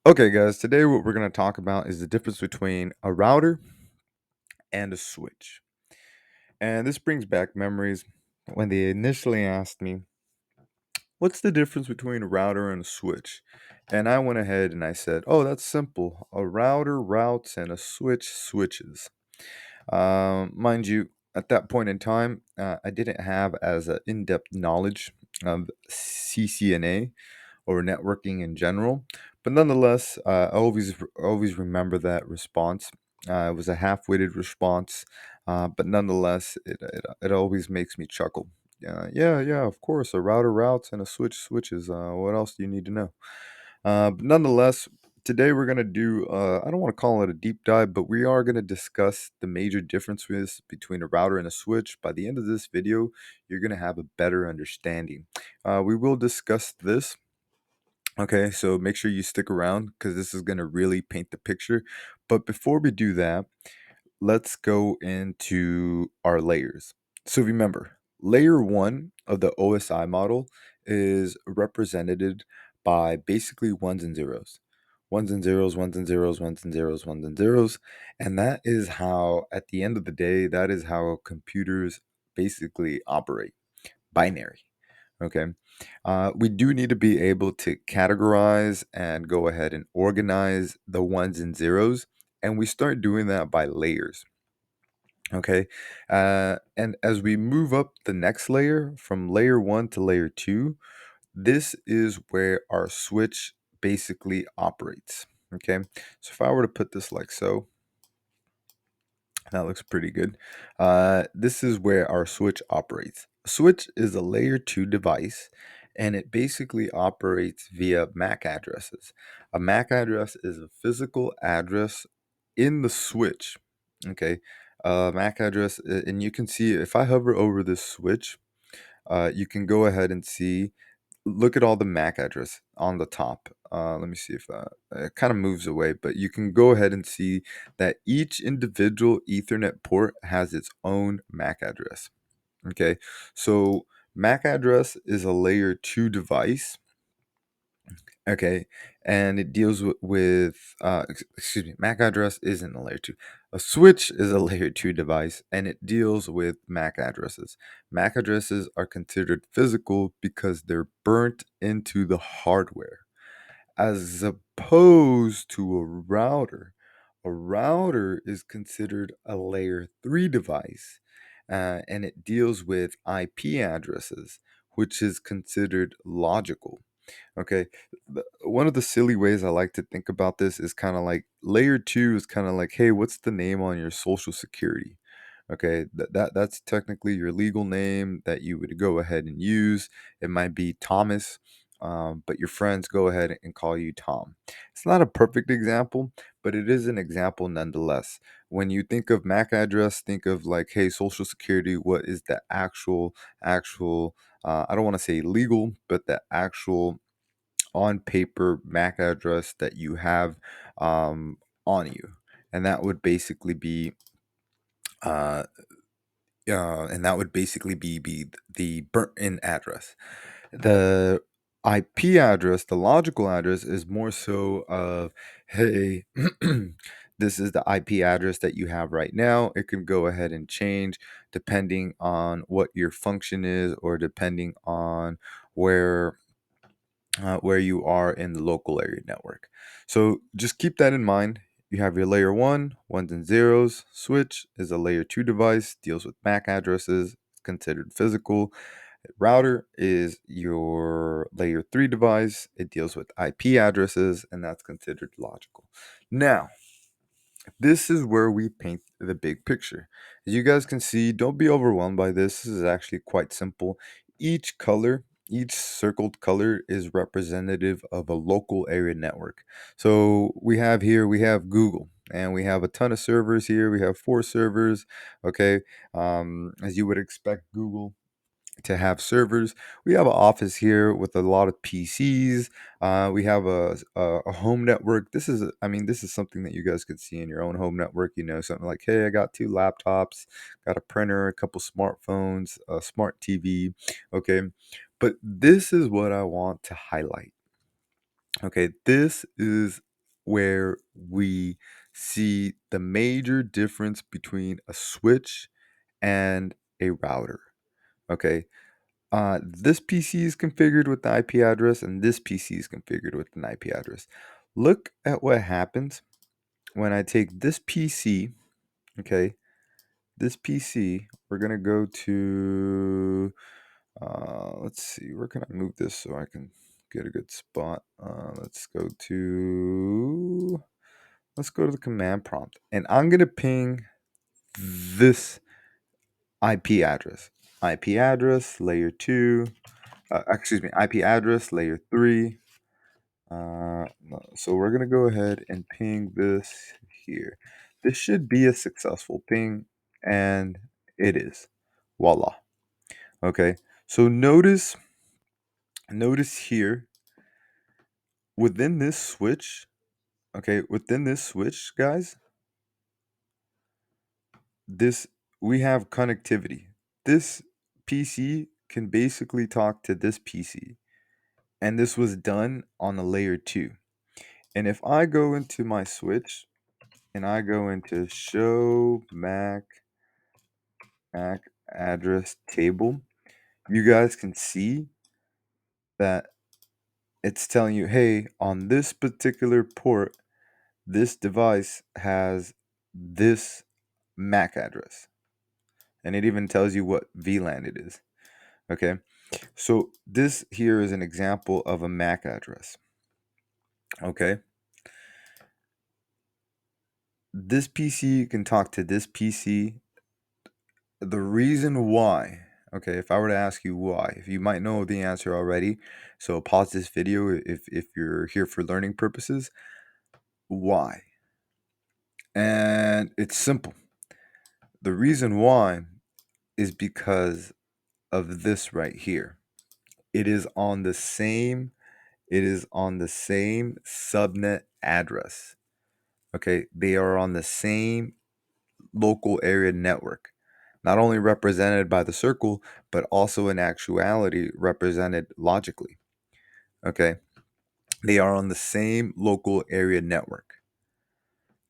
Okay, guys, today what we're going to talk about is the difference between a router and a switch. And this brings back memories when they initially asked me, what's the difference between a router and a switch? And I went ahead and I said, oh, that's simple. A router routes and a switch switches. Mind you, at that point in time, I didn't have as an in-depth knowledge of CCNA or networking in general. But nonetheless, I always remember that response. It was a half-witted response, but nonetheless, it always makes me chuckle. Yeah, of course, a router routes and a switch switches. What else do you need to know? But nonetheless, today we're gonna do. I don't want to call it a deep dive, but we are gonna discuss the major differences between a router and a switch. By the end of this video, you're gonna have a better understanding. We will discuss this. Okay, so make sure you stick around because this is going to really paint the picture. But before we do that, let's go into our layers. So remember, layer one of the OSI model is represented by basically ones and zeros. Ones and zeros, ones and zeros, ones and zeros, ones and zeros. And that is how, at the end of the day, that is how computers basically operate binary. Okay. We do need to be able to categorize and go ahead and organize the ones and zeros. And we start doing that by layers. Okay. And as we move up the next layer from layer one to layer two, this is where our switch basically operates. Okay. So if I were to put this like so, that looks pretty good. This is where our switch operates. A switch is a layer 2 device and it basically operates via MAC addresses. A MAC address is a physical address in the switch. Okay. MAC address, and you can see if I hover over this switch, you can go ahead and see, look at all the MAC address on the top. Let me see if it kind of moves away, but you can go ahead and see that each individual Ethernet port has its own MAC address. Okay, so MAC address is a layer 2 device. Okay, and it deals excuse me, MAC address isn't a layer 2. A switch is a layer 2 device and it deals with MAC addresses. MAC addresses are considered physical because they're burnt into the hardware, as opposed to a router. A router is considered a layer 3 device, and it deals with IP addresses, which is considered logical. Okay. One of the silly ways I like to think about this is kind of like layer two is kind of like, hey, what's the name on your social security? Okay, that's technically your legal name that you would go ahead and use. It might be Thomas, but your friends go ahead and call you Tom. It's not a perfect example, but it is an example nonetheless. When you think of MAC address, think of like, hey, social security. What is the actual? I don't want to say legal, but the actual on paper MAC address that you have on you, and that would basically be uh, be the burnt-in address. The IP address, the logical address, is more so of, hey, this is the IP address that you have right now. It can go ahead and change depending on what your function is, or depending on where where you are in the local area network. So just keep that in mind. You have your layer one, ones and zeros. Switch is a layer two device, deals with MAC addresses, considered physical. Router is your layer three device. It deals with IP addresses, and that's considered logical. Now, this is where we paint the big picture. As you guys can see, don't be overwhelmed by this. This is actually quite simple. Each color, each circled color is representative of a local area network. So we have Google, and we have a ton of servers here. We have 4 servers. Okay. As you would expect Google to have servers. We have an office here with a lot of PCs. We have a home network. This is something that you guys could see in your own home network. You know, something like, hey, I got 2 laptops, got a printer, a couple smartphones, a smart TV. Okay, but this is what I want to highlight. Okay, this is where we see the major difference between a switch and a router. Okay. This PC is configured with the IP address, and this PC is configured with an IP address. Look at what happens when I take this PC. Okay, this PC, we're gonna go to. Let's see, where can I move this so I can get a good spot? Let's go to the command prompt, and I'm gonna ping this IP address. IP address layer 2. Excuse me, IP address layer 3. So we're gonna go ahead and ping this here. This should be a successful ping, and it is. Voila. Okay. So notice here within this switch. Okay, within this switch, guys, this we have connectivity. This PC can basically talk to this PC, and this was done on a layer 2. And if I go into my switch and I go into show MAC address table, you guys can see that it's telling you, hey, on this particular port, this device has this MAC address. And it even tells you what VLAN it is. Okay. So this here is an example of a MAC address. Okay. This PC can talk to this PC. The reason why, okay, if I were to ask you why, if you might know the answer already, so pause this video if you're here for learning purposes. Why? And it's simple. The reason why is because of this right here. It is on the same subnet address. Okay, they are on the same local area network, not only represented by the circle, but also in actuality represented logically. Okay, they are on the same local area network.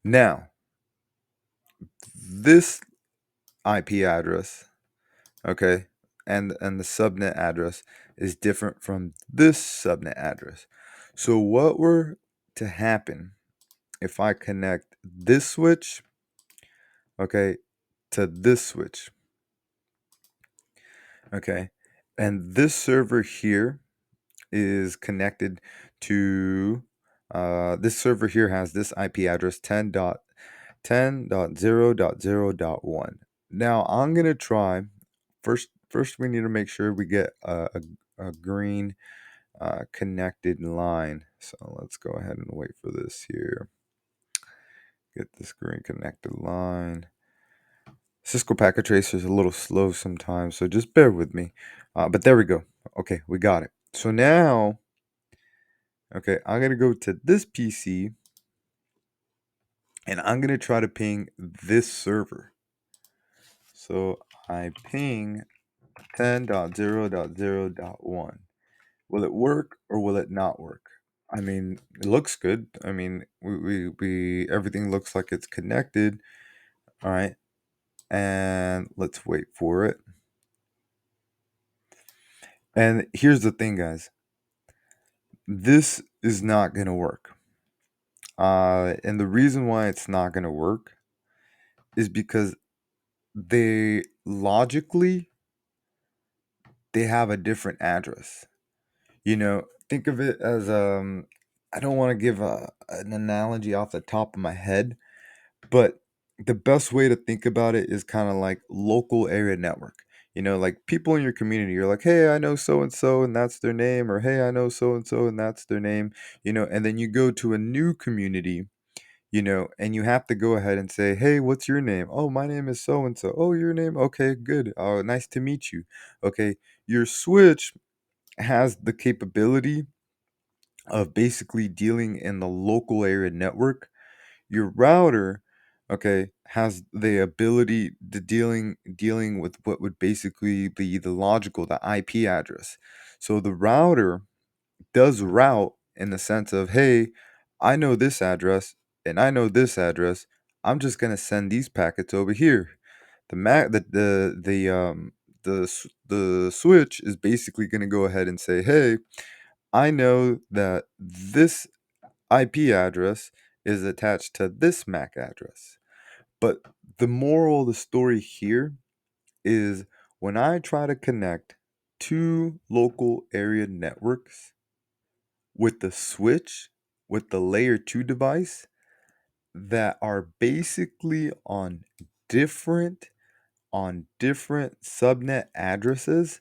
Now, this IP address, okay, and the subnet address is different from this subnet address. So what were to happen if I connect this switch, okay, to this switch? Okay, and this server here is connected to this server here has this IP address 10.10.0.0.1. Now I'm gonna try first we need to make sure we get a green connected line. So let's go ahead and wait for this here. Get this green connected line. Cisco Packet Tracer is a little slow sometimes, so just bear with me. But there we go. Okay, we got it. So now, okay, I'm going to go to this PC, and I'm going to try to ping this server. So I ping 10.0.0.1. Will it work or will it not work? I mean, it looks good. I mean, we everything looks like it's connected. All right. And let's wait for it. And here's the thing, guys. This is not going to work. And the reason why it's not going to work is because they logically they have a different address. Think of it as I don't want to give an analogy off the top of my head, but the best way to think about it is kind of like local area network. Like people in your community, you're like, hey, I know so and so, and that's their name, or hey, I know so and so, and that's their name, and then you go to a new community, and you have to go ahead and say, hey, what's your name? Oh, my name is so and so. Oh, your name? Okay, good. Oh, nice to meet you. Okay, your switch has the capability of basically dealing in the local area network. Your router, okay, has the ability to dealing with what would basically be the IP address. So the router does route in the sense of, hey, I know this address and I know this address. I'm just gonna send these packets over here. The switch is basically gonna go ahead and say, hey, I know that this IP address is attached to this MAC address. But the moral of the story here is when I try to connect two local area networks with the switch, with the layer 2 device that are basically different different subnet addresses,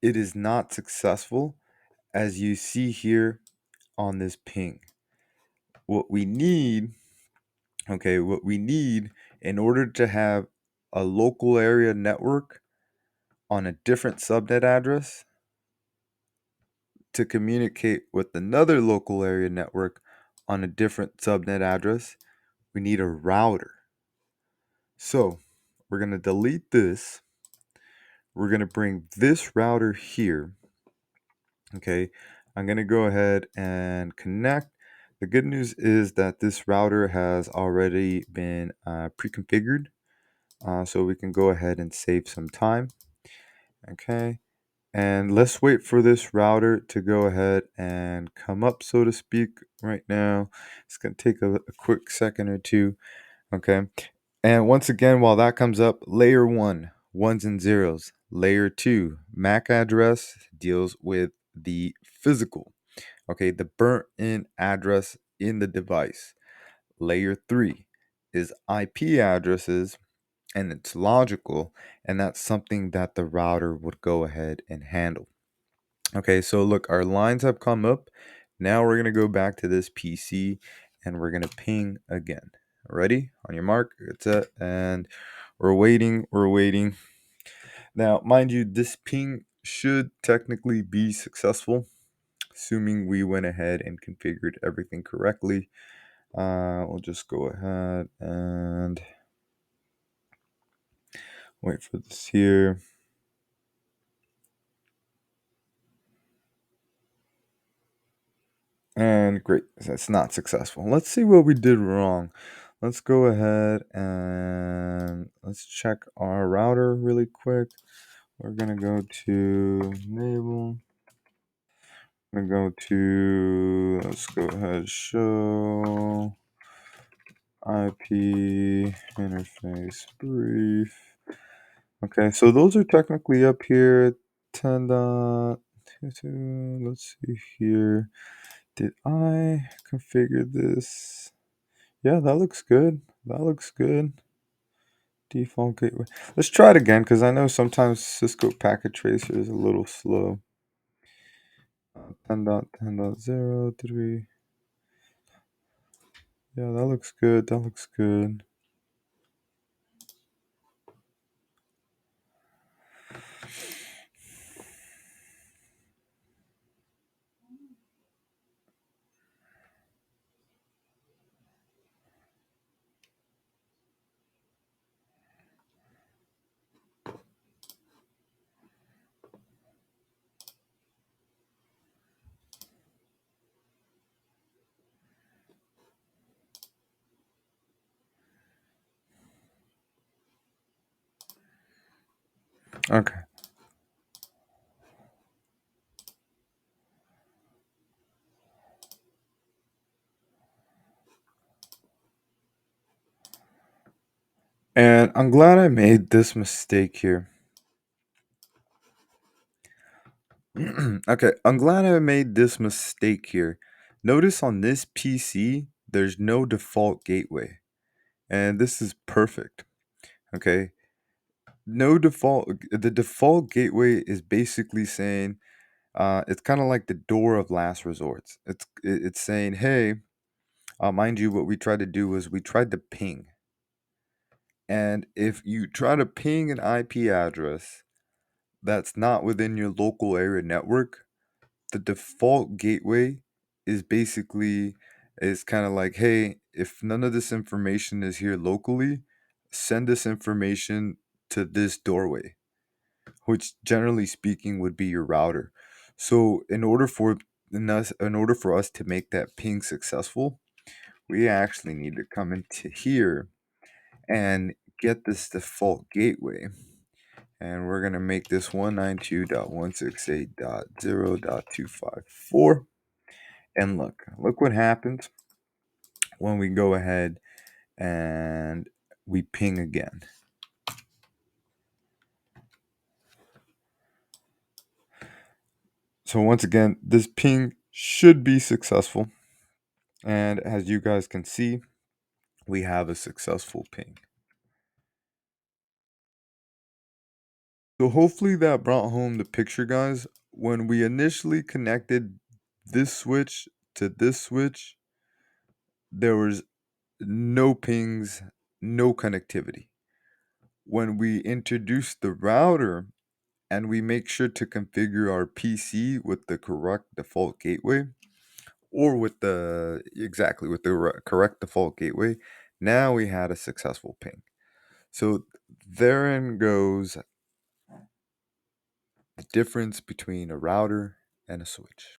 it is not successful as you see here on this ping. What we need, what we need in order to have a local area network on a different subnet address to communicate with another local area network on a different subnet address, we need a router. So we're going to delete this. We're going to bring this router here. Okay, I'm going to go ahead and connect. The good news is that this router has already been pre-configured, so we can go ahead and save some time. Okay, and let's wait for this router to go ahead and come up, so to speak, right now. It's going to take a quick second or two. Okay, and once again, while that comes up, layer 1, ones and zeros. Layer 2, MAC address, deals with the physical, okay, the burnt in address in the device. Layer 3 is IP addresses, and it's logical, and that's something that the router would go ahead and handle. Okay, so look, our lines have come up. Now we're going to go back to this PC and we're going to ping again. Ready? On your mark, get set, and we're waiting. We're waiting. Now, mind you, this ping should technically be successful, assuming we went ahead and configured everything correctly. We'll just go ahead and wait for this here. And great, that's not successful. Let's see what we did wrong. Let's go ahead and let's check our router really quick. We're gonna go to enable. I'm gonna go to, let's go ahead, show IP interface brief. Okay, so those are technically up here. 10.22. Let's see here. Did I configure this? Yeah, that looks good. That looks good. Default gateway. Let's try it again because I know sometimes Cisco Packet Tracer is a little slow. 10.10.0. Did we? Yeah, that looks good. That looks good. Okay. And I'm glad I made this mistake here. Okay, I'm glad I made this mistake here. Notice on this PC, there's no default gateway. And this is perfect. Okay. No default. The default gateway is basically saying, it's kind of like the door of last resorts. It's saying, hey, mind you, what we tried to do was we tried to ping. And if you try to ping an IP address that's not within your local area network, the default gateway is basically is kind of like, hey, if none of this information is here locally, send this information to this doorway, which generally speaking would be your router. So in order for in order for us to make that ping successful, we actually need to come into here and get this default gateway. And we're going to make this 192.168.0.254. And look what happens when we go ahead and we ping again. So once again, this ping should be successful. And as you guys can see, we have a successful ping. So hopefully that brought home the picture, guys. When we initially connected this switch to this switch, there was no pings, no connectivity. When we introduce the router and we make sure to configure our PC with the correct default gateway, or with the correct default gateway, now we had a successful ping. So therein goes the difference between a router and a switch.